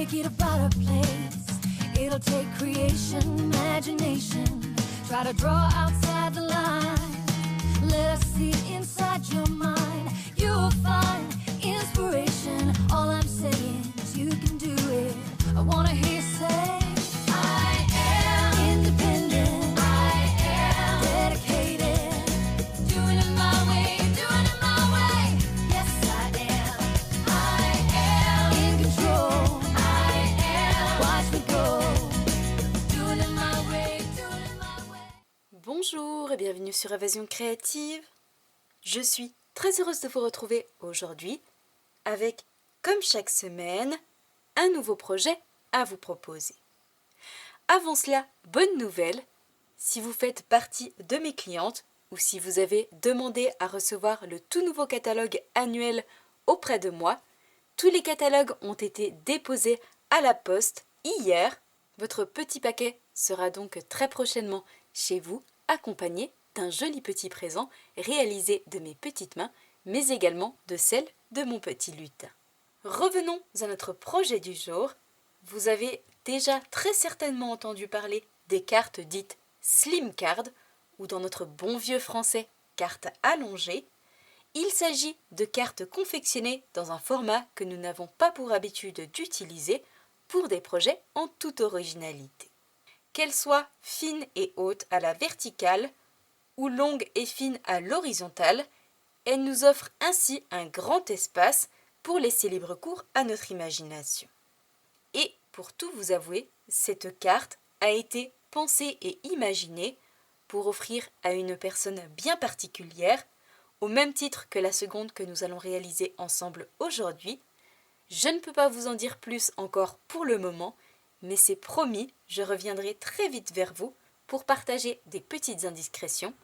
make it a better place. It'll take creation, imagination. Try to draw outside the line. Let us see inside your mind. You'll find inspiration. All I'm saying is you can do it. I wanna hear you say I am independent. I am dedicated. Doing it my way, doing it my way. Yes, I am. I am in control. I am. Watch me go. Doing it my way, doing it my way. Bonjour et bienvenue sur Évasion Créative. Je suis très heureuse de vous retrouver aujourd'hui avec, comme chaque semaine, un nouveau projet à vous proposer. Avant cela, bonne nouvelle, si vous faites partie de mes clientes ou si vous avez demandé à recevoir le tout nouveau catalogue annuel auprès de moi, tous les catalogues ont été déposés à la poste hier. Votre petit paquet sera donc très prochainement chez vous, accompagné d'un joli petit présent réalisé de mes petites mains, mais également de celles de mon petit lutin. Revenons à notre projet du jour. Vous avez déjà très certainement entendu parler des cartes dites Slim Card, ou dans notre bon vieux français, cartes allongées. Il s'agit de cartes confectionnées dans un format que nous n'avons pas pour habitude d'utiliser pour des projets en toute originalité. Qu'elles soient fines et hautes à la verticale ou longues et fines à l'horizontale, elles nous offrent ainsi un grand espace pour laisser libre cours à notre imagination. Et pour tout vous avouer, cette carte a été pensée et imaginée pour offrir à une personne bien particulière, au même titre que la seconde que nous allons réaliser ensemble aujourd'hui. Je ne peux pas vous en dire plus encore pour le moment, mais c'est promis, je reviendrai très vite vers vous pour partager des petites indiscrétions.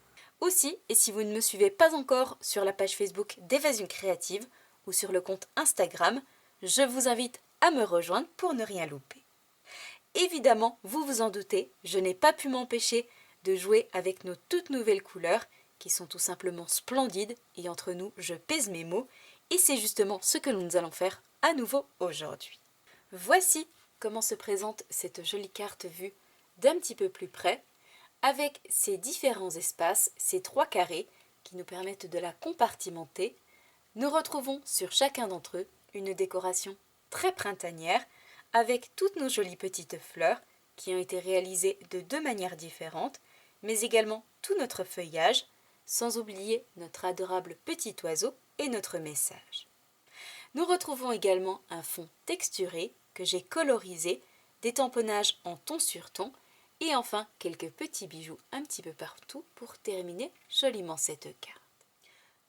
Aussi, et si vous ne me suivez pas encore sur la page Facebook d'Évasion Créative ou sur le compte Instagram, je vous invite à me rejoindre pour ne rien louper. Évidemment, vous vous en doutez, je n'ai pas pu m'empêcher de jouer avec nos toutes nouvelles couleurs qui sont tout simplement splendides et entre nous, je pèse mes mots et c'est justement ce que nous allons faire à nouveau aujourd'hui. Voici comment se présente cette jolie carte vue d'un petit peu plus près, avec ces différents espaces, ces 3 carrés qui nous permettent de la compartimenter. Nous retrouvons sur chacun d'entre eux une décoration très printanière avec toutes nos jolies petites fleurs qui ont été réalisées de 2 manières différentes, mais également tout notre feuillage, sans oublier notre adorable petit oiseau et notre message. Nous retrouvons également un fond texturé que j'ai colorisé, des tamponnages en ton sur ton et enfin quelques petits bijoux un petit peu partout pour terminer joliment cette carte.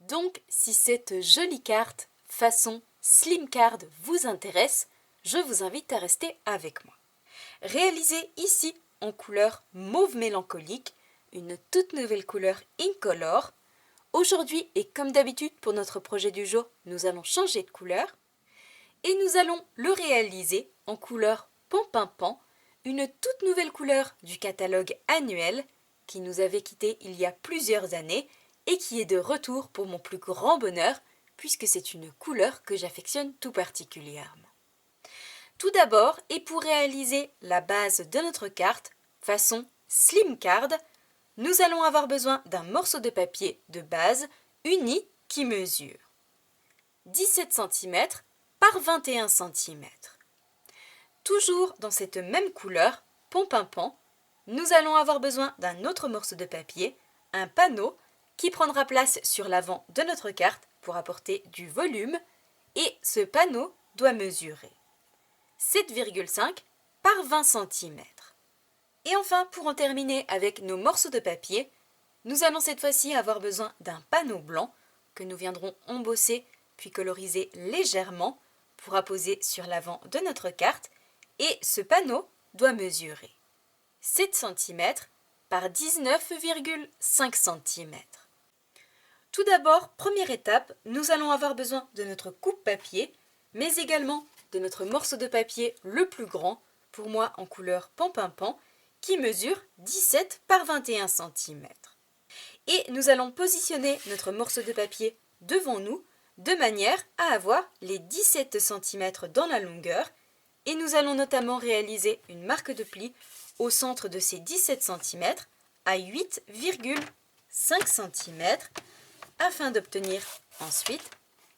Donc si cette jolie carte façon Slim Card vous intéresse, je vous invite à rester avec moi. Réalisée ici en couleur mauve mélancolique, une toute nouvelle couleur Incolor. Aujourd'hui et comme d'habitude pour notre projet du jour, nous allons changer de couleur et nous allons le réaliser en couleur Pan-Pin-Pan, une toute nouvelle couleur du catalogue annuel qui nous avait quittés il y a plusieurs années et qui est de retour pour mon plus grand bonheur puisque c'est une couleur que j'affectionne tout particulièrement. Tout d'abord, et pour réaliser la base de notre carte, façon Slim Card, nous allons avoir besoin d'un morceau de papier de base uni qui mesure 17 cm par 21 cm. Toujours dans cette même couleur, Pan-Pin-Pan, nous allons avoir besoin d'un autre morceau de papier, un panneau, qui prendra place sur l'avant de notre carte pour apporter du volume, et ce panneau doit mesurer 7,5 par 20 cm. Et enfin, pour en terminer avec nos morceaux de papier, nous allons cette fois-ci avoir besoin d'un panneau blanc que nous viendrons embosser puis coloriser légèrement pour apposer sur l'avant de notre carte et ce panneau doit mesurer 7 cm par 19,5 cm. Tout d'abord, première étape, nous allons avoir besoin de notre coupe-papier mais également de notre morceau de papier le plus grand, pour moi en couleur Pan-Pin-Pan, qui mesure 17 par 21 cm. Et nous allons positionner notre morceau de papier devant nous, de manière à avoir les 17 cm dans la longueur Et nous allons notamment réaliser une marque de pli au centre de ces 17 cm à 8,5 cm afin d'obtenir ensuite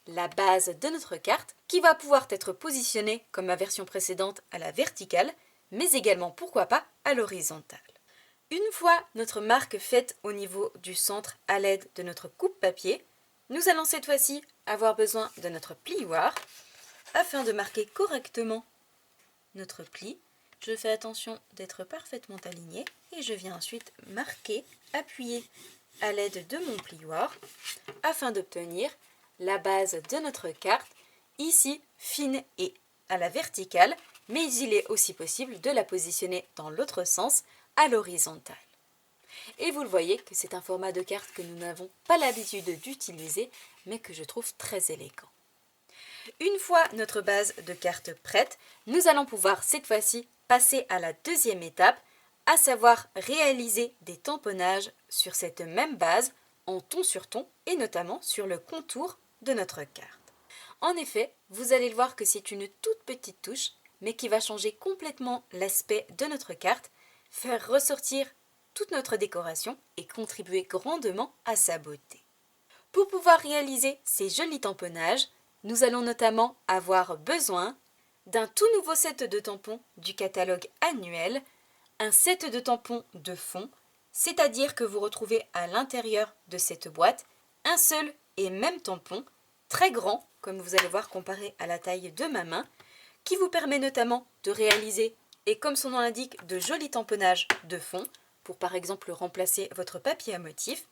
la base de notre carte qui va pouvoir être positionnée comme ma version précédente à la verticale, mais également pourquoi pas à l'horizontale. Une fois notre marque faite au niveau du centre à l'aide de notre coupe-papier, nous allons cette fois-ci avoir besoin de notre plioir afin de marquer correctement notre pli. Je fais attention d'être parfaitement aligné et je viens ensuite marquer, appuyer à l'aide de mon plioir afin d'obtenir la base de notre carte, ici fine et à la verticale, mais il est aussi possible de la positionner dans l'autre sens, à l'horizontale. Et vous le voyez que c'est un format de carte que nous n'avons pas l'habitude d'utiliser, mais que je trouve très élégant. Une fois notre base de carte prête, nous allons pouvoir cette fois-ci passer à la deuxième étape, à savoir réaliser des tamponnages sur cette même base en ton sur ton et notamment sur le contour de notre carte. En effet, vous allez le voir que c'est une toute petite touche, mais qui va changer complètement l'aspect de notre carte, faire ressortir toute notre décoration et contribuer grandement à sa beauté. Pour pouvoir réaliser ces jolis tamponnages, nous allons notamment avoir besoin d'un tout nouveau set de tampons du catalogue annuel, un set de tampons de fond, c'est-à-dire que vous retrouvez à l'intérieur de cette boîte un seul et même tampon, très grand, comme vous allez voir comparé à la taille de ma main, qui vous permet notamment de réaliser, et comme son nom l'indique, de jolis tamponnages de fond, pour par exemple remplacer votre papier à motif,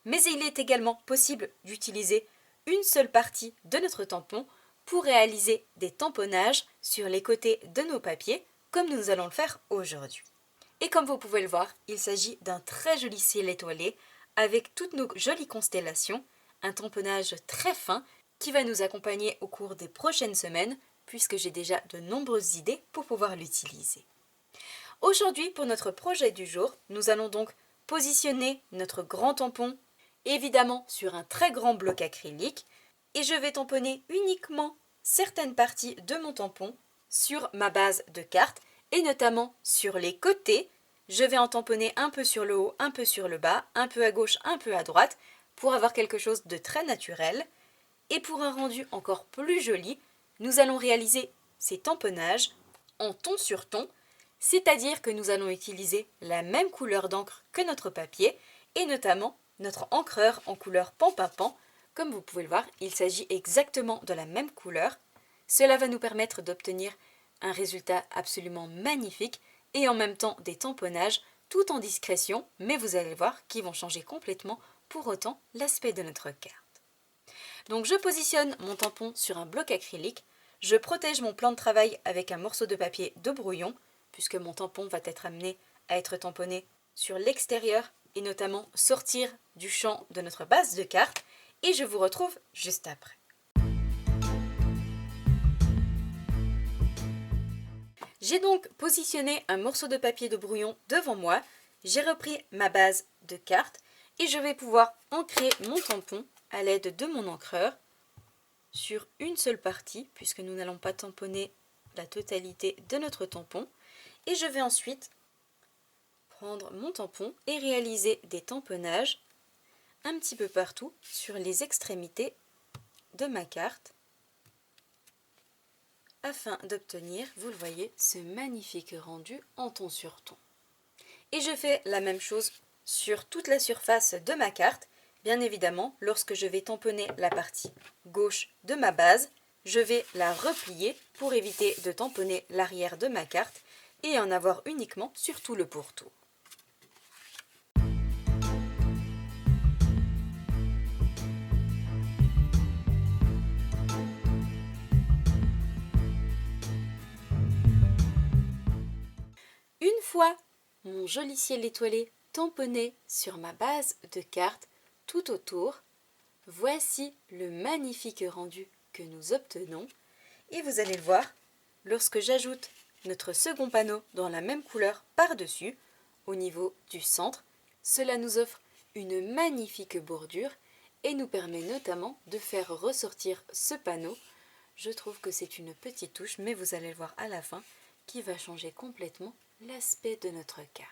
mais il est également possible d'utiliser une seule partie de notre tampon pour réaliser des tamponnages sur les côtés de nos papiers, comme nous allons le faire aujourd'hui. Et comme vous pouvez le voir, il s'agit d'un très joli ciel étoilé avec toutes nos jolies constellations, un tamponnage très fin qui va nous accompagner au cours des prochaines semaines puisque j'ai déjà de nombreuses idées pour pouvoir l'utiliser. Aujourd'hui, pour notre projet du jour, nous allons donc positionner notre grand tampon évidemment sur un très grand bloc acrylique et je vais tamponner uniquement certaines parties de mon tampon sur ma base de carte et notamment sur les côtés. Je vais en tamponner un peu sur le haut, un peu sur le bas, un peu à gauche, un peu à droite pour avoir quelque chose de très naturel. Et pour un rendu encore plus joli, nous allons réaliser ces tamponnages en ton sur ton, c'est-à-dire que nous allons utiliser la même couleur d'encre que notre papier et notamment notre encreur en couleur pan-papan. Comme vous pouvez le voir, il s'agit exactement de la même couleur. Cela va nous permettre d'obtenir un résultat absolument magnifique et en même temps des tamponnages tout en discrétion, mais vous allez voir qu'ils vont changer complètement pour autant l'aspect de notre carte. Donc je positionne mon tampon sur un bloc acrylique, je protège mon plan de travail avec un morceau de papier de brouillon, puisque mon tampon va être amené à être tamponné sur l'extérieur et notamment sortir du champ de notre base de carte, et je vous retrouve juste après. J'ai donc positionné un morceau de papier de brouillon devant moi, j'ai repris ma base de carte et je vais pouvoir ancrer mon tampon à l'aide de mon encreur sur une seule partie, puisque nous n'allons pas tamponner la totalité de notre tampon. Et je vais ensuite prendre mon tampon et réaliser des tamponnages un petit peu partout sur les extrémités de ma carte afin d'obtenir, vous le voyez, ce magnifique rendu en ton sur ton. Et je fais la même chose sur toute la surface de ma carte. Bien évidemment, lorsque je vais tamponner la partie gauche de ma base, je vais la replier pour éviter de tamponner l'arrière de ma carte et en avoir uniquement sur tout le pourtour. Une fois mon joli ciel étoilé tamponné sur ma base de carte tout autour, voici le magnifique rendu que nous obtenons. Et vous allez le voir, lorsque j'ajoute notre second panneau dans la même couleur par-dessus, au niveau du centre, cela nous offre une magnifique bordure et nous permet notamment de faire ressortir ce panneau je trouve que c'est une petite touche, mais vous allez le voir à la fin, qui va changer complètement l'aspect de notre carte.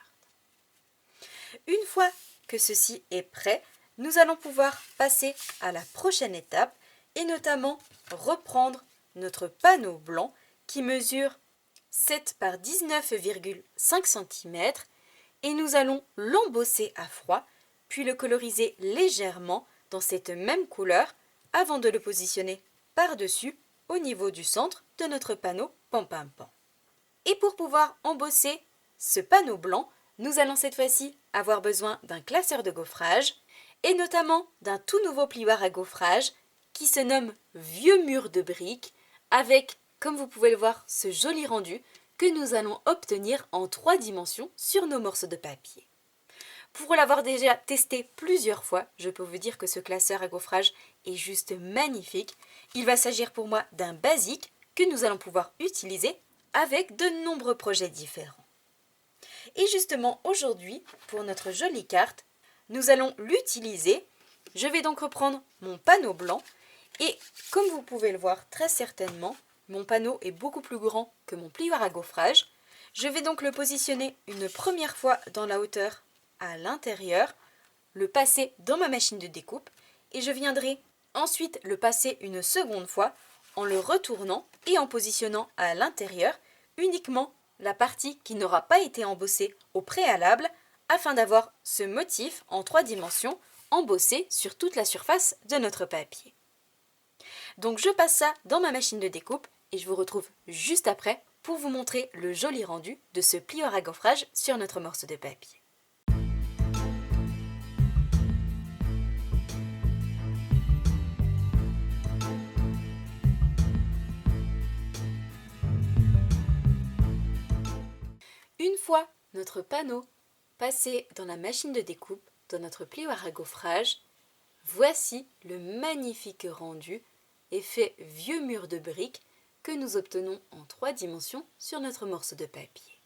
Une fois que ceci est prêt, nous allons pouvoir passer à la prochaine étape et notamment reprendre notre panneau blanc qui mesure 7 par 19,5 cm et nous allons l'embosser à froid, puis le coloriser légèrement dans cette même couleur avant de le positionner par-dessus au niveau du centre de notre panneau Pan-Pan-Pan. Et pour pouvoir embosser ce panneau blanc, nous allons cette fois-ci avoir besoin d'un classeur de gaufrage et notamment d'un tout nouveau plioir à gaufrage qui se nomme Vieux mur de briques avec, comme vous pouvez le voir, ce joli rendu que nous allons obtenir en 3 dimensions sur nos morceaux de papier. Pour l'avoir déjà testé plusieurs fois, je peux vous dire que ce classeur à gaufrage est juste magnifique. Il va s'agir pour moi d'un basique que nous allons pouvoir utiliser avec de nombreux projets différents. Et justement aujourd'hui, pour notre jolie carte, nous allons l'utiliser. Je vais donc reprendre mon panneau blanc et comme vous pouvez le voir très certainement, mon panneau est beaucoup plus grand que mon plioir à gaufrage. Je vais donc le positionner une première fois dans la hauteur à l'intérieur, le passer dans ma machine de découpe et je viendrai ensuite le passer une seconde fois en le retournant et en positionnant à l'intérieur uniquement la partie qui n'aura pas été embossée au préalable afin d'avoir ce motif en 3 dimensions embossé sur toute la surface de notre papier. Donc je passe ça dans ma machine de découpe et je vous retrouve juste après pour vous montrer le joli rendu de ce plioir à gaufrage sur notre morceau de papier. Une fois notre panneau passé dans la machine de découpe, dans notre plioir à gaufrage, voici le magnifique rendu effet vieux mur de briques que nous obtenons en 3 dimensions sur notre morceau de papier.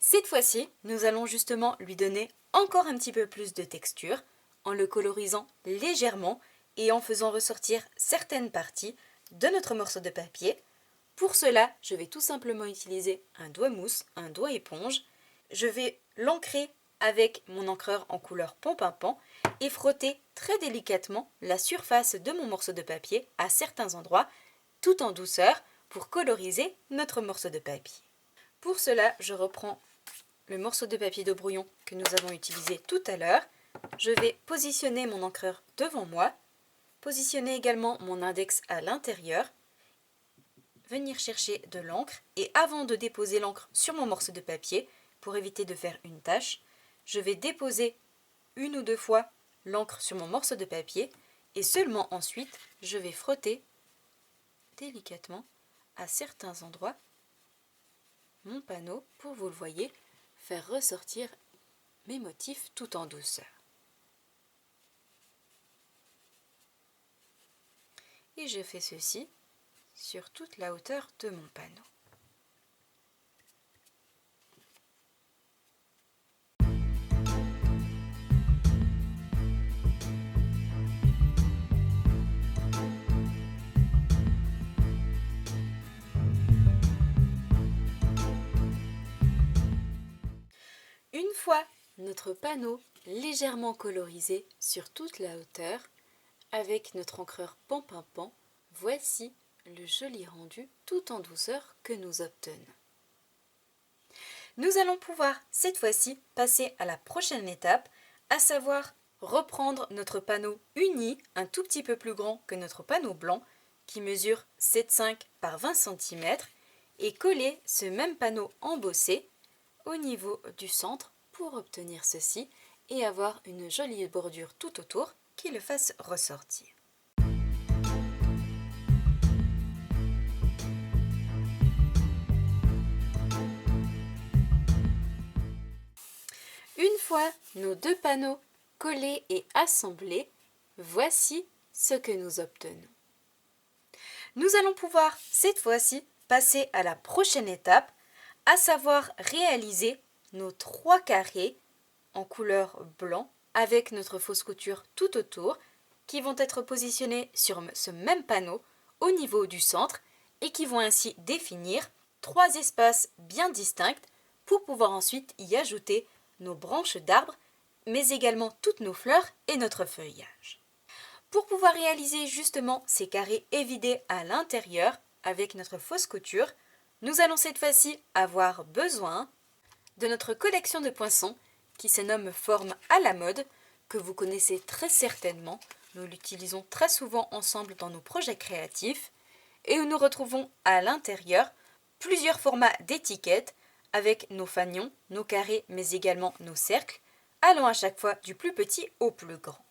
Cette fois-ci, nous allons justement lui donner encore un petit peu plus de texture en le colorisant légèrement et en faisant ressortir certaines parties de notre morceau de papier. Pour cela, je vais tout simplement utiliser un doigt mousse, un doigt éponge. Je vais l'ancrer avec mon encreur en couleur Pan-Pan-Pan et frotter très délicatement la surface de mon morceau de papier à certains endroits, tout en douceur, pour coloriser notre morceau de papier. Pour cela, je reprends le morceau de papier de brouillon que nous avons utilisé tout à l'heure. Je vais positionner mon encreur devant moi, positionner également mon index à l'intérieur, venir chercher de l'encre et avant de déposer l'encre sur mon morceau de papier, pour éviter de faire une tache, je vais déposer 1 ou 2 fois l'encre sur mon morceau de papier et seulement ensuite je vais frotter délicatement à certains endroits mon panneau pour, vous le voyez, faire ressortir mes motifs tout en douceur. Et je fais ceci sur toute la hauteur de mon panneau. Une fois notre panneau légèrement colorisé sur toute la hauteur, avec notre encreur Pan-Pan-Pan, voici le joli rendu tout en douceur que nous obtenons. Nous allons pouvoir cette fois-ci passer à la prochaine étape, à savoir reprendre notre panneau uni, un tout petit peu plus grand que notre panneau blanc, qui mesure 7,5 par 20 cm, et coller ce même panneau embossé au niveau du centre pour obtenir ceci et avoir une jolie bordure tout autour qui le fasse ressortir. Une fois nos 2 panneaux collés et assemblés, voici ce que nous obtenons. Nous allons pouvoir cette fois-ci passer à la prochaine étape, à savoir réaliser nos 3 carrés en couleur blanc avec notre fausse couture tout autour qui vont être positionnés sur ce même panneau au niveau du centre et qui vont ainsi définir 3 espaces bien distincts pour pouvoir ensuite y ajouter nos branches d'arbres, mais également toutes nos fleurs et notre feuillage. Pour pouvoir réaliser justement ces carrés évidés à l'intérieur avec notre fausse couture, nous allons cette fois-ci avoir besoin de notre collection de poinçons qui se nomme Forme à la mode, que vous connaissez très certainement. Nous l'utilisons très souvent ensemble dans nos projets créatifs et où nous retrouvons à l'intérieur plusieurs formats d'étiquettes avec nos fanions, nos carrés mais également nos cercles, allant à chaque fois du plus petit au plus grand.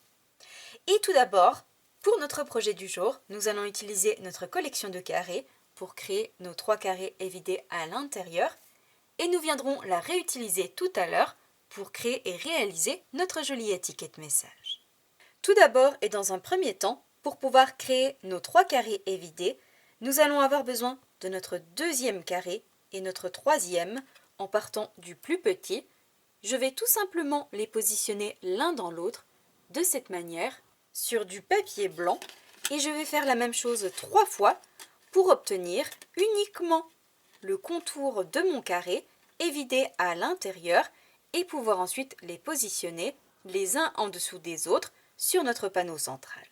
Et tout d'abord, pour notre projet du jour, nous allons utiliser notre collection de carrés pour créer nos 3 carrés évidés à l'intérieur et nous viendrons la réutiliser tout à l'heure pour créer et réaliser notre jolie étiquette message. Tout d'abord et dans un premier temps, pour pouvoir créer nos 3 carrés évidés, nous allons avoir besoin de notre deuxième carré et notre troisième en partant du plus petit. Je vais tout simplement les positionner l'un dans l'autre de cette manière sur du papier blanc et je vais faire la même chose 3 fois pour obtenir uniquement le contour de mon carré évidé à l'intérieur et pouvoir ensuite les positionner les uns en dessous des autres sur notre panneau central.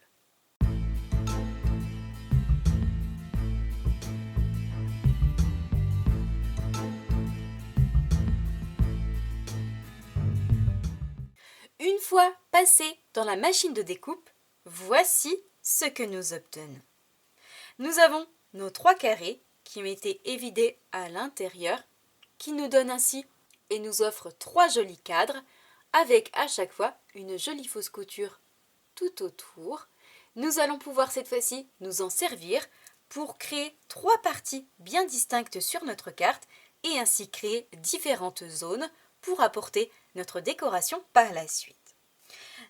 Une fois passé dans la machine de découpe, voici ce que nous obtenons. Nous avons nos 3 carrés qui ont été évidés à l'intérieur, qui nous donnent ainsi et nous offrent 3 jolis cadres avec à chaque fois une jolie fausse couture tout autour. Nous allons pouvoir cette fois-ci nous en servir pour créer 3 parties bien distinctes sur notre carte et ainsi créer différentes zones pour apporter notre décoration par la suite.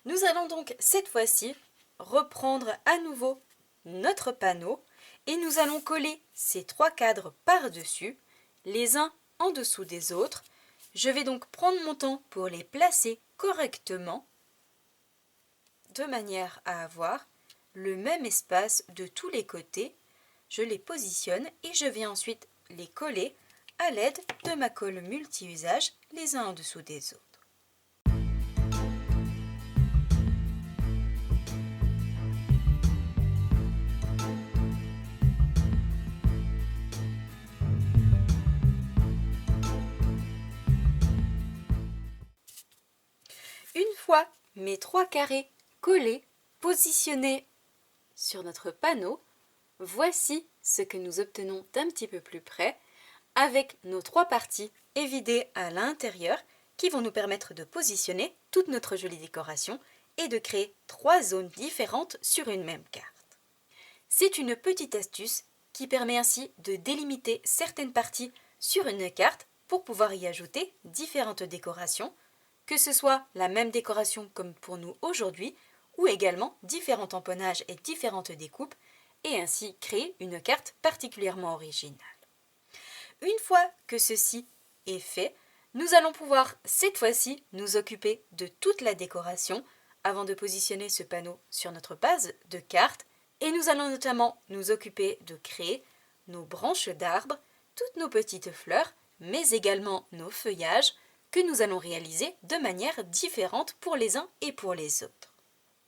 Nous allons donc cette fois-ci reprendre à nouveau notre panneau et nous allons coller ces 3 cadres par-dessus, les uns en dessous des autres. Je vais donc prendre mon temps pour les placer correctement de manière à avoir le même espace de tous les côtés. Je les positionne et je vais ensuite les coller à l'aide de ma colle multi-usage les uns en dessous des autres. Une fois mes 3 carrés collés, positionnés sur notre panneau, voici ce que nous obtenons d'un petit peu plus près avec nos 3 parties évidées à l'intérieur qui vont nous permettre de positionner toute notre jolie décoration et de créer 3 zones différentes sur une même carte. C'est une petite astuce qui permet ainsi de délimiter certaines parties sur une carte pour pouvoir y ajouter différentes décorations, que ce soit la même décoration comme pour nous aujourd'hui, ou également différents tamponnages et différentes découpes, et ainsi créer une carte particulièrement originale. Une fois que ceci est fait, nous allons pouvoir cette fois-ci nous occuper de toute la décoration avant de positionner ce panneau sur notre base de carte, et nous allons notamment nous occuper de créer nos branches d'arbres, toutes nos petites fleurs, mais également nos feuillages, que nous allons réaliser de manière différente pour les uns et pour les autres.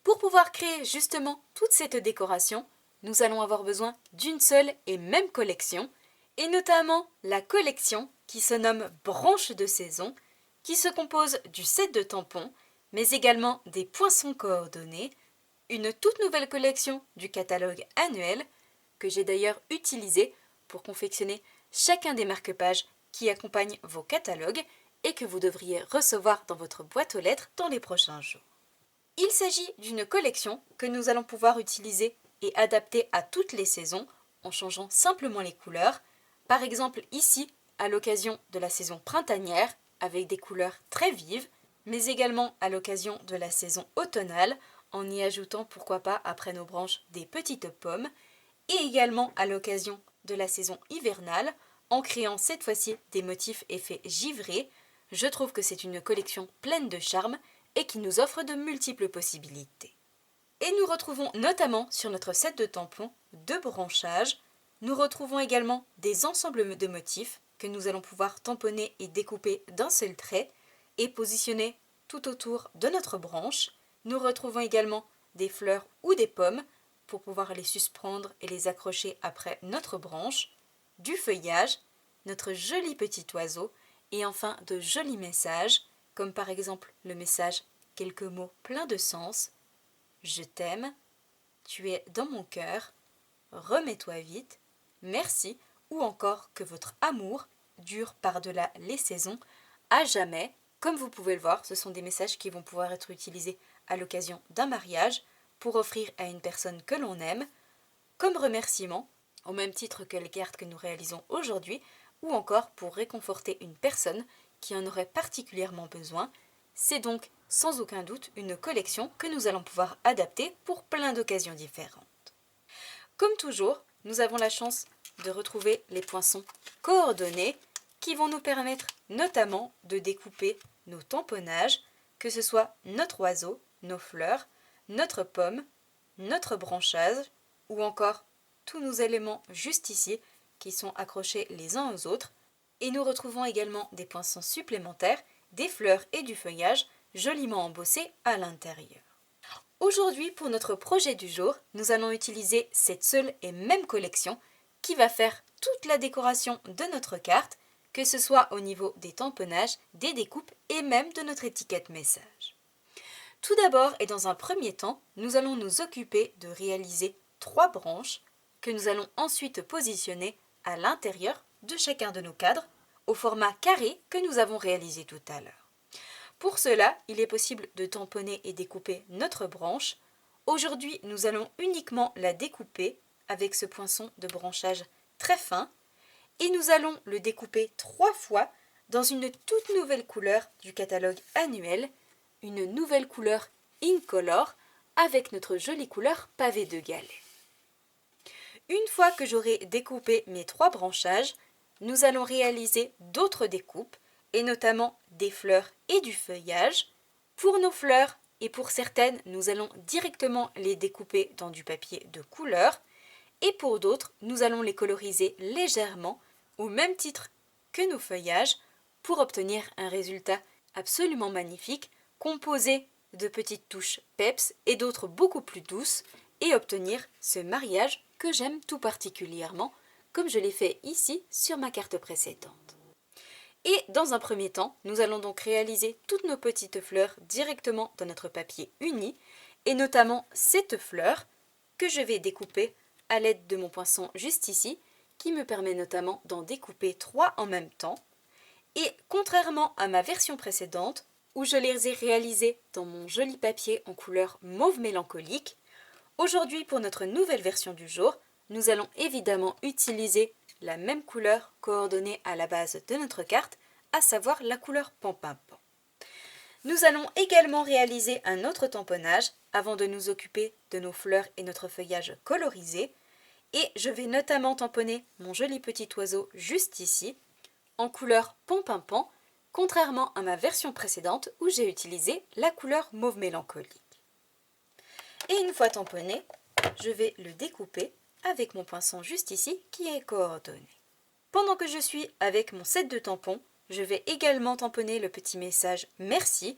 Pour pouvoir créer justement toute cette décoration, nous allons avoir besoin d'une seule et même collection, et notamment la collection qui se nomme Branches de saison, qui se compose du set de tampons, mais également des poinçons coordonnés, une toute nouvelle collection du catalogue annuel, que j'ai d'ailleurs utilisé pour confectionner chacun des marque-pages qui accompagnent vos catalogues, et que vous devriez recevoir dans votre boîte aux lettres dans les prochains jours. Il s'agit d'une collection que nous allons pouvoir utiliser et adapter à toutes les saisons en changeant simplement les couleurs. Par exemple ici, à l'occasion de la saison printanière avec des couleurs très vives, mais également à l'occasion de la saison automnale en y ajoutant pourquoi pas après nos branches des petites pommes, et également à l'occasion de la saison hivernale en créant cette fois-ci des motifs effets givrés. Je trouve que c'est une collection pleine de charme et qui nous offre de multiples possibilités. Et nous retrouvons notamment sur notre set de tampons de branchage. Nous retrouvons également des ensembles de motifs que nous allons pouvoir tamponner et découper d'un seul trait et positionner tout autour de notre branche. Nous retrouvons également des fleurs ou des pommes pour pouvoir les suspendre et les accrocher après notre branche, du feuillage, notre joli petit oiseau et enfin de jolis messages comme par exemple le message « Quelques mots pleins de sens »,« Je t'aime »,« Tu es dans mon cœur »,« Remets-toi vite »,« Merci » ou encore que votre amour dure par-delà les saisons à jamais. Comme vous pouvez le voir, ce sont des messages qui vont pouvoir être utilisés à l'occasion d'un mariage pour offrir à une personne que l'on aime, comme remerciement, au même titre que les cartes que nous réalisons aujourd'hui, ou encore pour réconforter une personne qui en aurait particulièrement besoin. C'est donc sans aucun doute une collection que nous allons pouvoir adapter pour plein d'occasions différentes. Comme toujours, nous avons la chance de retrouver les poinçons coordonnés qui vont nous permettre notamment de découper nos tamponnages, que ce soit notre oiseau, nos fleurs, notre pomme, notre branchage ou encore tous nos éléments juste ici qui sont accrochés les uns aux autres. Et nous retrouvons également des poinçons supplémentaires, des fleurs et du feuillage joliment embossés à l'intérieur. Aujourd'hui, pour notre projet du jour, nous allons utiliser cette seule et même collection qui va faire toute la décoration de notre carte, que ce soit au niveau des tamponnages, des découpes et même de notre étiquette message. Tout d'abord et dans un premier temps, nous allons nous occuper de réaliser 3 branches que nous allons ensuite positionner à l'intérieur de chacun de nos cadres au format carré que nous avons réalisé tout à l'heure. Pour cela, il est possible de tamponner et découper notre branche. Aujourd'hui, nous allons uniquement la découper avec ce poinçon de branchage très fin et nous allons le découper 3 fois dans une toute nouvelle couleur du catalogue annuel, une nouvelle couleur Incolor avec notre jolie couleur pavé de galets. Une fois que j'aurai découpé mes 3 branchages, nous allons réaliser d'autres découpes et notamment des fleurs et du feuillage. Pour nos fleurs et pour certaines, nous allons directement les découper dans du papier de couleur et pour d'autres, nous allons les coloriser légèrement au même titre que nos feuillages pour obtenir un résultat absolument magnifique composé de petites touches peps et d'autres beaucoup plus douces et obtenir ce mariage que j'aime tout particulièrement comme je l'ai fait ici sur ma carte précédente. Et dans un premier temps, nous allons donc réaliser toutes nos petites fleurs directement dans notre papier uni et notamment cette fleur que je vais découper à l'aide de mon poinçon juste ici qui me permet notamment d'en découper 3 en même temps. Et contrairement à ma version précédente où je les ai réalisées dans mon joli papier en couleur mauve mélancolique, aujourd'hui pour notre nouvelle version du jour, nous allons évidemment utiliser la même couleur coordonnée à la base de notre carte, à savoir la couleur Pampinpan. Nous allons également réaliser un autre tamponnage avant de nous occuper de nos fleurs et notre feuillage colorisé. Et je vais notamment tamponner mon joli petit oiseau juste ici, en couleur Pampinpan, contrairement à ma version précédente où j'ai utilisé la couleur mauve mélancolique. Et une fois tamponné, je vais le découper avec mon poinçon juste ici qui est coordonné. Pendant que je suis avec mon set de tampons, je vais également tamponner le petit message « Merci »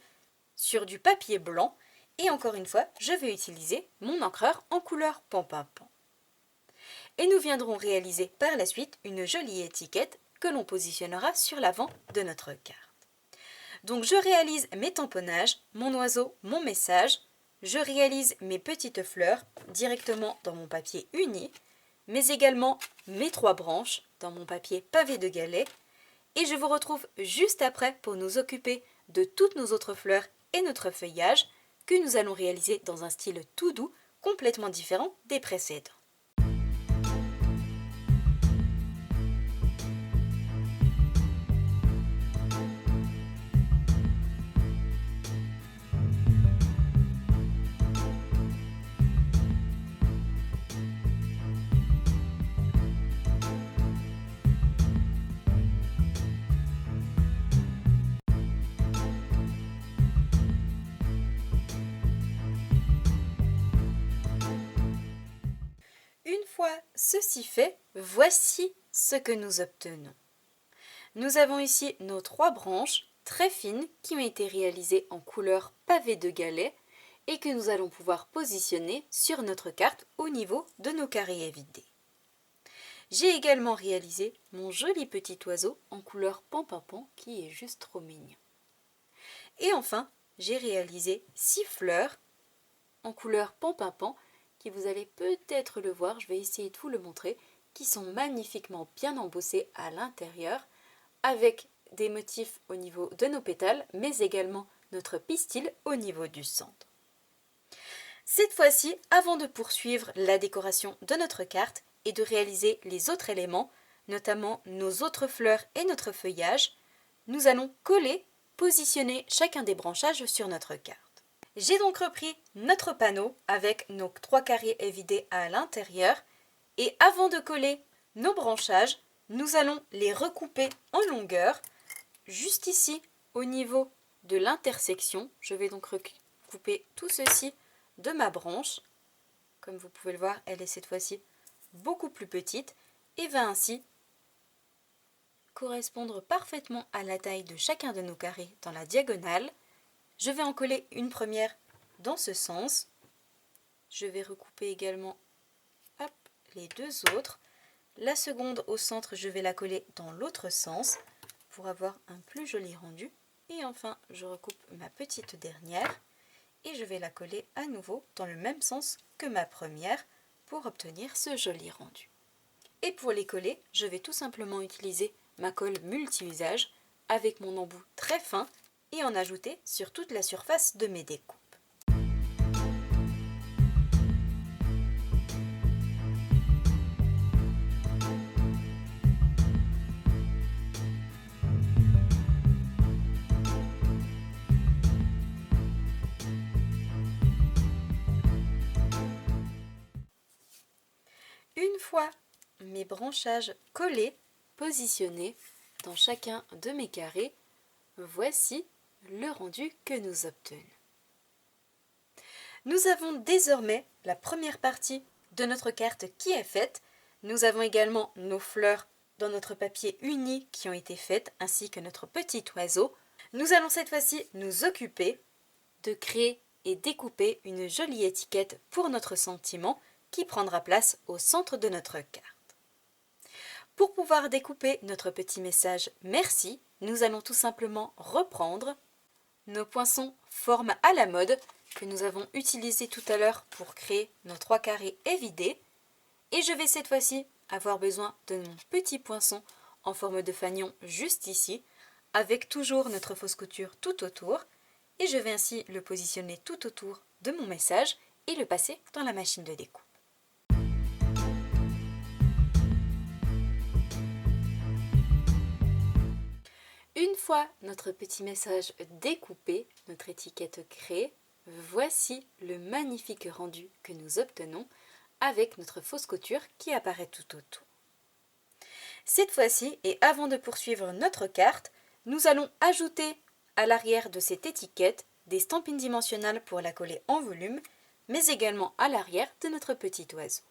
sur du papier blanc et encore une fois, je vais utiliser mon encreur en couleur Pampinpan. Et nous viendrons réaliser par la suite une jolie étiquette que l'on positionnera sur l'avant de notre carte. Donc je réalise mes tamponnages, mon oiseau, mon message, je réalise mes petites fleurs directement dans mon papier uni, mais également mes 3 branches dans mon papier pavé de galets, et je vous retrouve juste après pour nous occuper de toutes nos autres fleurs et notre feuillage que nous allons réaliser dans un style tout doux, complètement différent des précédents. ceci fait, voici ce que nous obtenons. Nous avons ici nos 3 branches très fines qui ont été réalisées en couleur pavé de galets et que nous allons pouvoir positionner sur notre carte au niveau de nos carrés évidés. J'ai également réalisé mon joli petit oiseau en couleur pampinpon qui est juste trop mignon. Et enfin, j'ai réalisé 6 fleurs en couleur pampinpon qui, vous allez peut-être le voir, je vais essayer de vous le montrer, qui sont magnifiquement bien embossées à l'intérieur avec des motifs au niveau de nos pétales, mais également notre pistil au niveau du centre. Cette fois-ci, avant de poursuivre la décoration de notre carte et de réaliser les autres éléments, notamment nos autres fleurs et notre feuillage, nous allons coller, positionner chacun des branchages sur notre carte. J'ai donc repris notre panneau avec nos 3 carrés évidés à l'intérieur et avant de coller nos branchages, nous allons les recouper en longueur, juste ici au niveau de l'intersection. Je vais donc recouper tout ceci de ma branche. Comme vous pouvez le voir, elle est cette fois-ci beaucoup plus petite et va ainsi correspondre parfaitement à la taille de chacun de nos carrés dans la diagonale. Je vais en coller une première dans ce sens. Je vais recouper également les 2 autres. La seconde au centre, je vais la coller dans l'autre sens pour avoir un plus joli rendu. Et enfin, je recoupe ma petite dernière et je vais la coller à nouveau dans le même sens que ma première pour obtenir ce joli rendu. Et pour les coller, je vais tout simplement utiliser ma colle multi-usage avec mon embout très fin et en ajouter sur toute la surface de mes découpes. Une fois mes branchages collés, positionnés dans chacun de mes carrés, voici le rendu que nous obtenons. Nous avons désormais la première partie de notre carte qui est faite. Nous avons également nos fleurs dans notre papier uni qui ont été faites, ainsi que notre petit oiseau. Nous allons cette fois-ci nous occuper de créer et découper une jolie étiquette pour notre sentiment qui prendra place au centre de notre carte. Pour pouvoir découper notre petit message « Merci », nous allons tout simplement reprendre nos poinçons forme à la mode que nous avons utilisés tout à l'heure pour créer nos 3 carrés évidés. Et je vais cette fois-ci avoir besoin de mon petit poinçon en forme de fanion juste ici, avec toujours notre fausse couture tout autour. Et je vais ainsi le positionner tout autour de mon message et le passer dans la machine de découpe. Une fois notre petit message découpé, notre étiquette créée, voici le magnifique rendu que nous obtenons avec notre fausse couture qui apparaît tout autour. Cette fois-ci, et avant de poursuivre notre carte, nous allons ajouter à l'arrière de cette étiquette des stampines dimensionnelles pour la coller en volume, mais également à l'arrière de notre petit oiseau.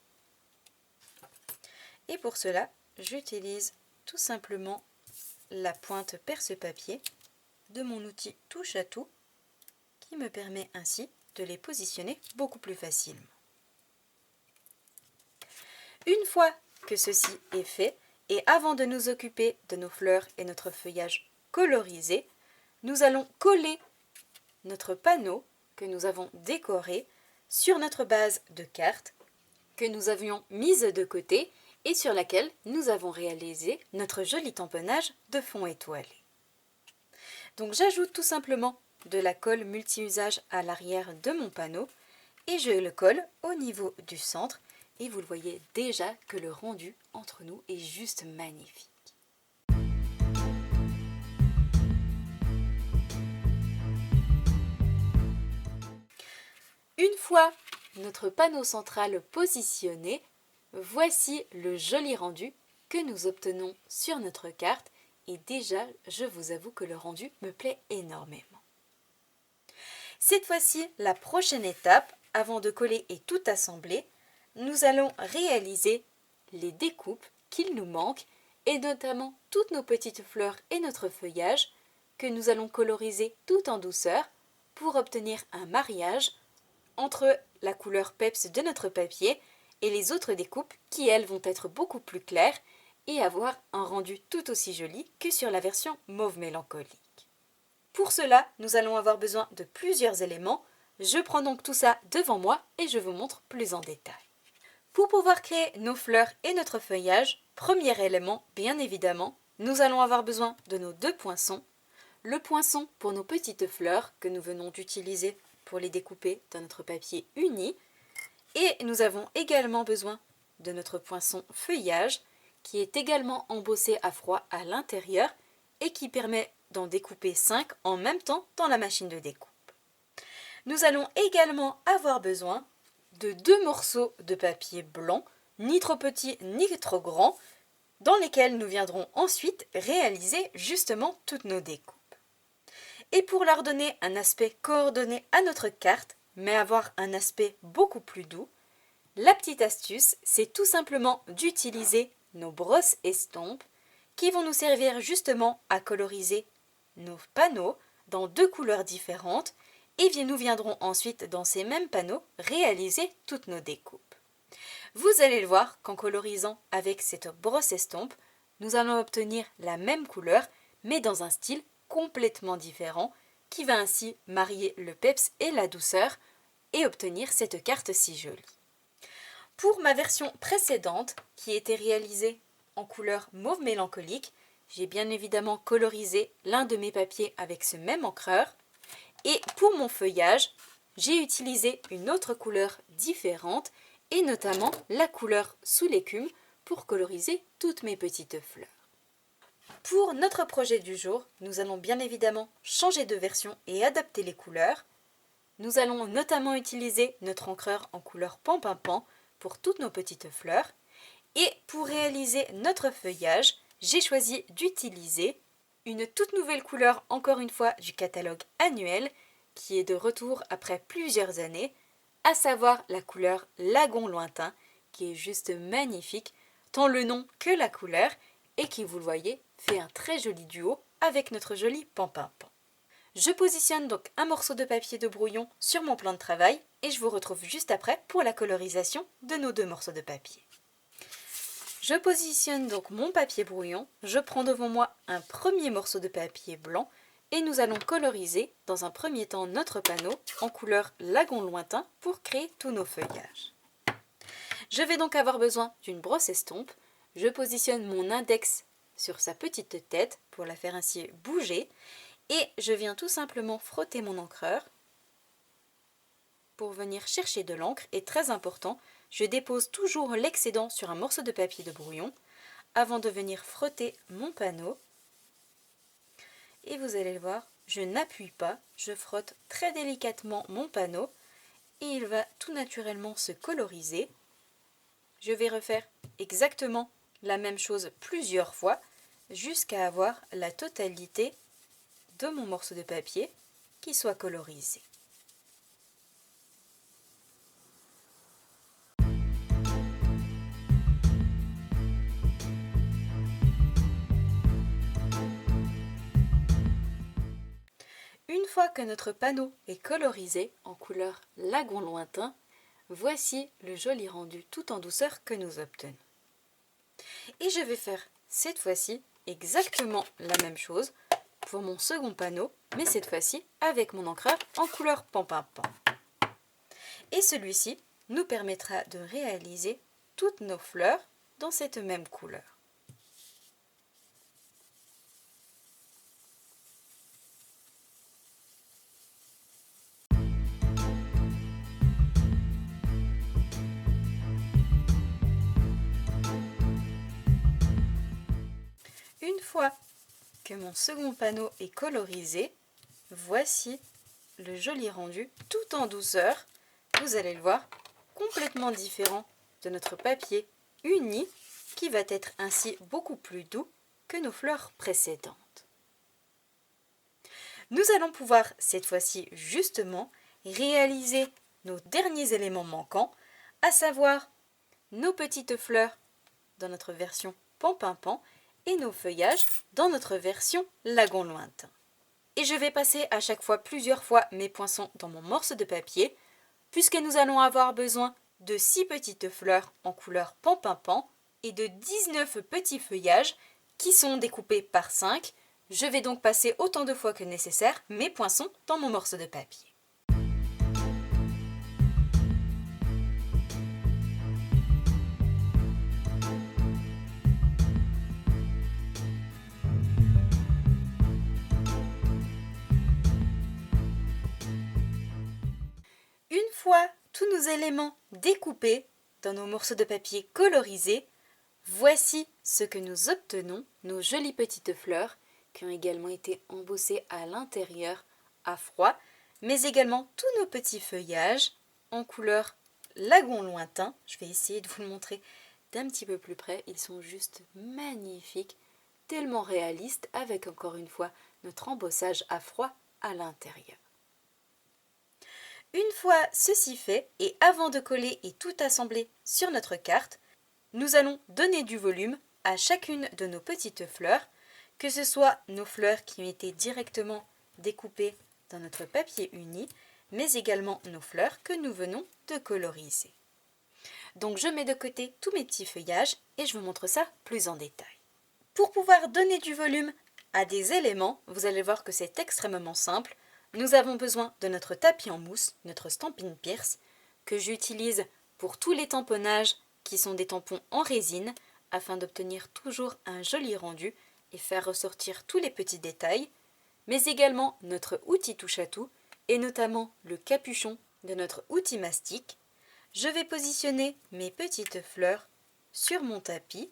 Et pour cela, j'utilise tout simplement la pointe perce-papier de mon outil touche à tout qui me permet ainsi de les positionner beaucoup plus facilement. Une fois que ceci est fait et avant de nous occuper de nos fleurs et notre feuillage colorisé, nous allons coller notre panneau que nous avons décoré sur notre base de carte que nous avions mise de côté et sur laquelle nous avons réalisé notre joli tamponnage de fond étoilé. Donc j'ajoute tout simplement de la colle multi-usage à l'arrière de mon panneau et je le colle au niveau du centre et vous le voyez déjà que le rendu entre nous est juste magnifique. Une fois notre panneau central positionné, voici le joli rendu que nous obtenons sur notre carte et déjà, je vous avoue que le rendu me plaît énormément. Cette fois-ci, la prochaine étape, avant de coller et tout assembler, nous allons réaliser les découpes qu'il nous manque et notamment toutes nos petites fleurs et notre feuillage que nous allons coloriser tout en douceur pour obtenir un mariage entre la couleur peps de notre papier et les autres découpes qui, elles, vont être beaucoup plus claires et avoir un rendu tout aussi joli que sur la version mauve mélancolique. Pour cela, nous allons avoir besoin de plusieurs éléments. Je prends donc tout ça devant moi et je vous montre plus en détail. Pour pouvoir créer nos fleurs et notre feuillage, premier élément, bien évidemment, nous allons avoir besoin de nos 2 poinçons. Le poinçon pour nos petites fleurs que nous venons d'utiliser pour les découper dans notre papier uni. Et nous avons également besoin de notre poinçon feuillage qui est également embossé à froid à l'intérieur et qui permet d'en découper 5 en même temps dans la machine de découpe. Nous allons également avoir besoin de 2 morceaux de papier blanc, ni trop petits ni trop grands, dans lesquels nous viendrons ensuite réaliser justement toutes nos découpes. Et pour leur donner un aspect coordonné à notre carte, mais avoir un aspect beaucoup plus doux, la petite astuce, c'est tout simplement d'utiliser nos brosses estampes qui vont nous servir justement à coloriser nos panneaux dans 2 couleurs différentes et nous viendrons ensuite dans ces mêmes panneaux réaliser toutes nos découpes. Vous allez le voir qu'en colorisant avec cette brosse estompe, nous allons obtenir la même couleur mais dans un style complètement différent qui va ainsi marier le peps et la douceur et obtenir cette carte si jolie. Pour ma version précédente qui était réalisée en couleur mauve mélancolique, j'ai bien évidemment colorisé l'un de mes papiers avec ce même encreur et pour mon feuillage, j'ai utilisé une autre couleur différente et notamment la couleur sous l'écume pour coloriser toutes mes petites fleurs. Pour notre projet du jour, nous allons bien évidemment changer de version et adapter les couleurs. Nous allons notamment utiliser notre encreur en couleur pan-pan-pan pour toutes nos petites fleurs. Et pour réaliser notre feuillage, j'ai choisi d'utiliser une toute nouvelle couleur, encore une fois, du catalogue annuel, qui est de retour après plusieurs années, à savoir la couleur Lagon Lointain, qui est juste magnifique, tant le nom que la couleur, et qui, vous le voyez, fait un très joli duo avec notre joli pan-pan-pan. Je positionne donc un morceau de papier de brouillon sur mon plan de travail et je vous retrouve juste après pour la colorisation de nos 2 morceaux de papier. Je positionne donc mon papier brouillon, je prends devant moi un premier morceau de papier blanc et nous allons coloriser dans un premier temps notre panneau en couleur Lagon Lointain pour créer tous nos feuillages. Je vais donc avoir besoin d'une brosse estompe. Je positionne mon index sur sa petite tête pour la faire ainsi bouger et je viens tout simplement frotter mon encreur pour venir chercher de l'encre. Et très important, je dépose toujours l'excédent sur un morceau de papier de brouillon avant de venir frotter mon panneau. Et vous allez le voir, je n'appuie pas, je frotte très délicatement mon panneau et il va tout naturellement se coloriser. Je vais refaire exactement la même chose plusieurs fois jusqu'à avoir la totalité de mon morceau de papier qui soit colorisé. Une fois que notre panneau est colorisé en couleur Lagon Lointain, voici le joli rendu tout en douceur que nous obtenons. Et je vais faire cette fois-ci exactement la même chose pour mon second panneau, mais cette fois-ci avec mon encreur en couleur pan-pan-pan. Et celui-ci nous permettra de réaliser toutes nos fleurs dans cette même couleur. Une fois que mon second panneau est colorisé, voici le joli rendu tout en douceur. Vous allez le voir, complètement différent de notre papier uni qui va être ainsi beaucoup plus doux que nos fleurs précédentes. Nous allons pouvoir cette fois-ci justement réaliser nos derniers éléments manquants, à savoir nos petites fleurs dans notre version Pan-Pimpant et nos feuillages dans notre version Lagon lointain. Et je vais passer à chaque fois plusieurs fois mes poinçons dans mon morceau de papier, puisque nous allons avoir besoin de 6 petites fleurs en couleur Pan-Pimpant et de 19 petits feuillages qui sont découpés par 5. Je vais donc passer autant de fois que nécessaire mes poinçons dans mon morceau de papier. Une fois tous nos éléments découpés dans nos morceaux de papier colorisés, voici ce que nous obtenons, nos jolies petites fleurs qui ont également été embossées à l'intérieur à froid, mais également tous nos petits feuillages en couleur Lagon lointain. Je vais essayer de vous le montrer d'un petit peu plus près, ils sont juste magnifiques, tellement réalistes avec encore une fois notre embossage à froid à l'intérieur. Une fois ceci fait, et avant de coller et tout assembler sur notre carte, nous allons donner du volume à chacune de nos petites fleurs, que ce soit nos fleurs qui ont été directement découpées dans notre papier uni, mais également nos fleurs que nous venons de coloriser. Donc je mets de côté tous mes petits feuillages et je vous montre ça plus en détail. Pour pouvoir donner du volume à des éléments, vous allez voir que c'est extrêmement simple. Nous avons besoin de notre tapis en mousse, notre Stampin' Pierce, que j'utilise pour tous les tamponnages qui sont des tampons en résine, afin d'obtenir toujours un joli rendu et faire ressortir tous les petits détails, mais également notre outil touche-à-tout, et notamment le capuchon de notre outil mastic. Je vais positionner mes petites fleurs sur mon tapis,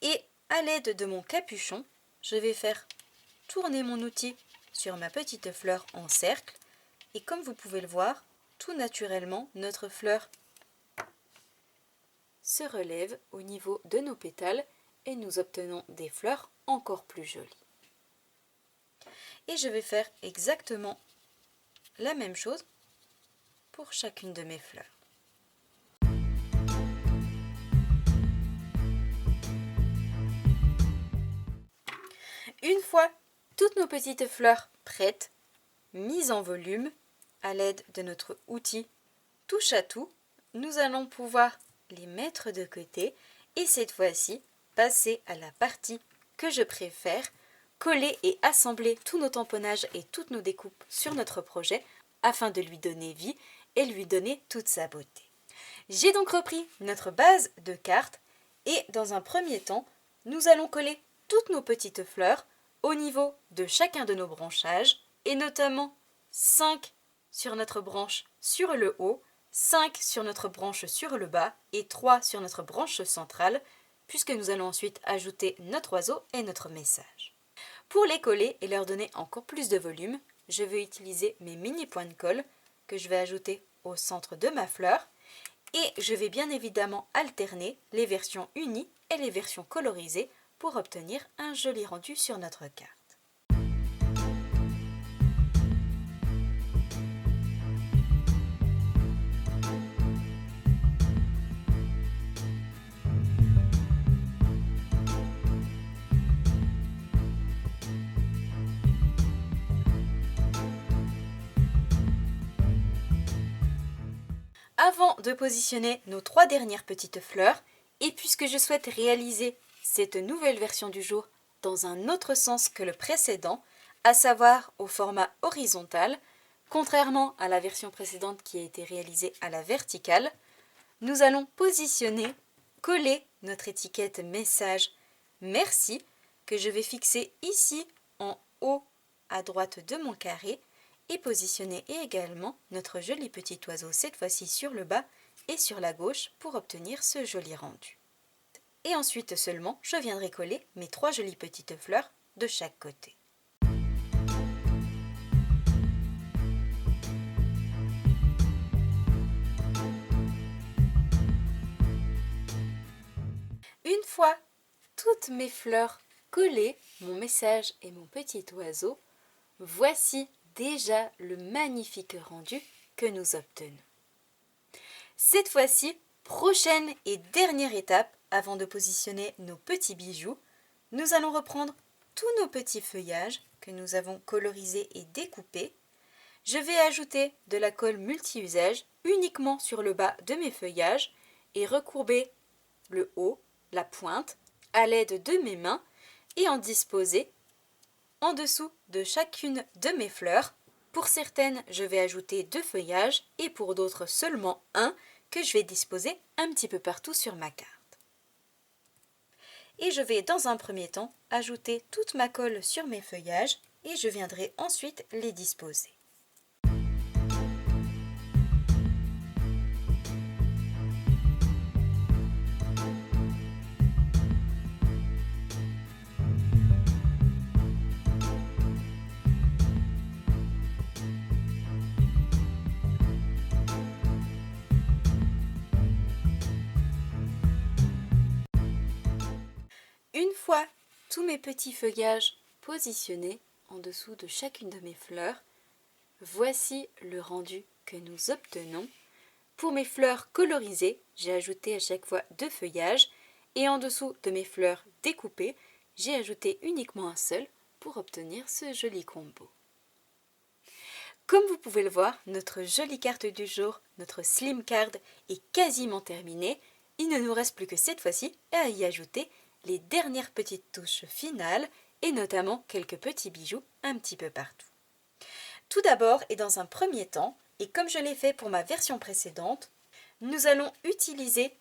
et à l'aide de mon capuchon, je vais faire tourner mon outil sur ma petite fleur en cercle, et comme vous pouvez le voir, tout naturellement notre fleur se relève au niveau de nos pétales et nous obtenons des fleurs encore plus jolies. Et je vais faire exactement la même chose pour chacune de mes fleurs. Une fois toutes nos petites fleurs prêtes, mises en volume, à l'aide de notre outil touche-à-tout, nous allons pouvoir les mettre de côté et cette fois-ci passer à la partie que je préfère, coller et assembler tous nos tamponnages et toutes nos découpes sur notre projet afin de lui donner vie et lui donner toute sa beauté. J'ai donc repris notre base de cartes et dans un premier temps, nous allons coller toutes nos petites fleurs au niveau de chacun de nos branchages, et notamment 5 sur notre branche sur le haut, 5 sur notre branche sur le bas et 3 sur notre branche centrale, puisque nous allons ensuite ajouter notre oiseau et notre message. Pour les coller et leur donner encore plus de volume, je vais utiliser mes mini points de colle que je vais ajouter au centre de ma fleur, et je vais bien évidemment alterner les versions unies et les versions colorisées pour obtenir un joli rendu sur notre carte. Avant de positionner nos 3 dernières petites fleurs, et puisque je souhaite réaliser cette nouvelle version du jour dans un autre sens que le précédent, à savoir au format horizontal, contrairement à la version précédente qui a été réalisée à la verticale, nous allons positionner, coller notre étiquette message merci que je vais fixer ici en haut à droite de mon carré et positionner également notre joli petit oiseau cette fois-ci sur le bas et sur la gauche pour obtenir ce joli rendu. Et ensuite seulement, je viendrai coller mes 3 jolies petites fleurs de chaque côté. Une fois toutes mes fleurs collées, mon message et mon petit oiseau, voici déjà le magnifique rendu que nous obtenons. Cette fois-ci, prochaine et dernière étape, avant de positionner nos petits bijoux, nous allons reprendre tous nos petits feuillages que nous avons colorisés et découpés. Je vais ajouter de la colle multi-usage uniquement sur le bas de mes feuillages et recourber le haut, la pointe, à l'aide de mes mains et en disposer en dessous de chacune de mes fleurs. Pour certaines, je vais ajouter 2 feuillages et pour d'autres seulement un que je vais disposer un petit peu partout sur ma carte. Et je vais dans un premier temps ajouter toute ma colle sur mes feuillages et je viendrai ensuite les disposer. Une fois tous mes petits feuillages positionnés en dessous de chacune de mes fleurs, voici le rendu que nous obtenons. Pour mes fleurs colorisées, j'ai ajouté à chaque fois 2 feuillages et en dessous de mes fleurs découpées, j'ai ajouté uniquement un seul pour obtenir ce joli combo. Comme vous pouvez le voir, notre jolie carte du jour, notre slim card est quasiment terminée. Il ne nous reste plus que cette fois-ci à y ajouter les dernières petites touches finales et notamment quelques petits bijoux un petit peu partout. Tout d'abord et dans un premier temps, et comme je l'ai fait pour ma version précédente, nous allons utiliser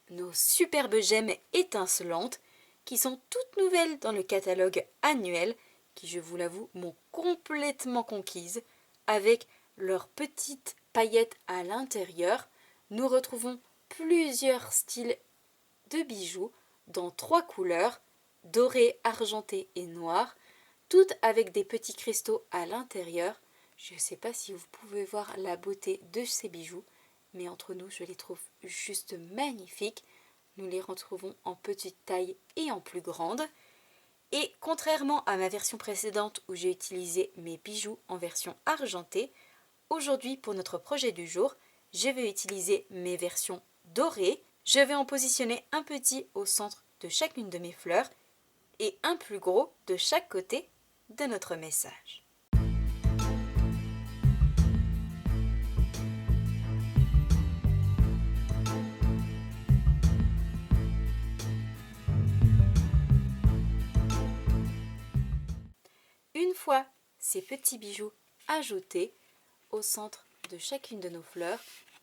nos superbes gemmes étincelantes qui sont toutes nouvelles dans le catalogue annuel qui, je vous l'avoue, m'ont complètement conquise. Avec leurs petites paillettes à l'intérieur, nous retrouvons plusieurs styles de bijoux dans 3 couleurs, doré, argenté et noir, toutes avec des petits cristaux à l'intérieur. Je ne sais pas si vous pouvez voir la beauté de ces bijoux, mais entre nous, je les trouve juste magnifiques. Nous les retrouvons en petite taille et en plus grande. Et contrairement à ma version précédente où j'ai utilisé mes bijoux en version argentée, aujourd'hui pour notre projet du jour, je vais utiliser mes versions dorées. Je vais en positionner un petit au centre de chacune de mes fleurs et un plus gros de chaque côté de notre message. Une fois ces petits bijoux ajoutés au centre de chacune de nos fleurs,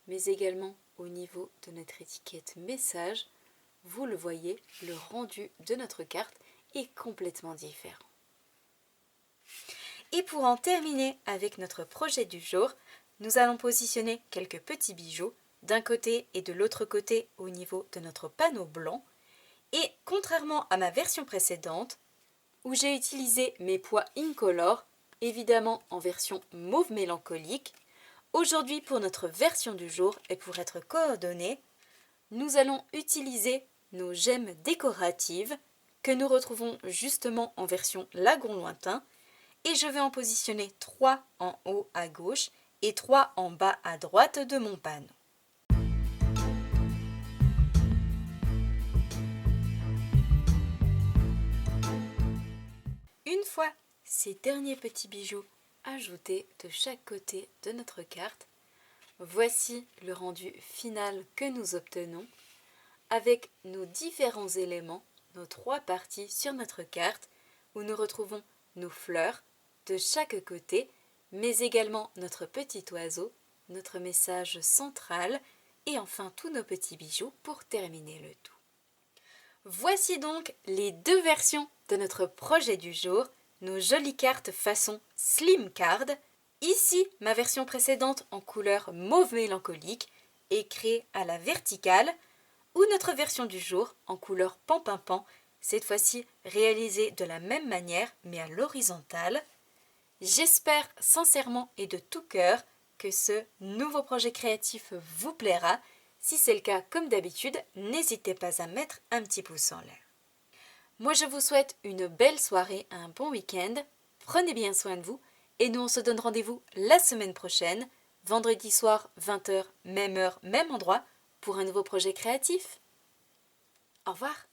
mais également au niveau de notre étiquette message, vous le voyez, le rendu de notre carte est complètement différent. Et pour en terminer avec notre projet du jour, nous allons positionner quelques petits bijoux d'un côté et de l'autre côté au niveau de notre panneau blanc. Et contrairement à ma version précédente, où j'ai utilisé mes pois incolores, évidemment en version mauve mélancolique, aujourd'hui pour notre version du jour et pour être coordonnés, nous allons utiliser nos gemmes décoratives que nous retrouvons justement en version lagon lointain et je vais en positionner 3 en haut à gauche et 3 en bas à droite de mon panneau. Une fois ces derniers petits bijoux ajoutés de chaque côté de notre carte, voici le rendu final que nous obtenons avec nos différents éléments, nos 3 parties sur notre carte où nous retrouvons nos fleurs de chaque côté, mais également notre petit oiseau, notre message central et enfin tous nos petits bijoux pour terminer le tout. Voici donc les 2 versions de notre projet du jour, nos jolies cartes façon slim card. Ici, ma version précédente en couleur mauve mélancolique est créée à la verticale, ou notre version du jour en couleur pan-pan-pan, cette fois-ci réalisée de la même manière mais à l'horizontale. J'espère sincèrement et de tout cœur que ce nouveau projet créatif vous plaira. Si c'est le cas, comme d'habitude, n'hésitez pas à mettre un petit pouce en l'air. Moi, je vous souhaite une belle soirée, un bon week-end. Prenez bien soin de vous et nous, on se donne rendez-vous la semaine prochaine, vendredi soir, 20h, même heure, même endroit, pour un nouveau projet créatif. Au revoir.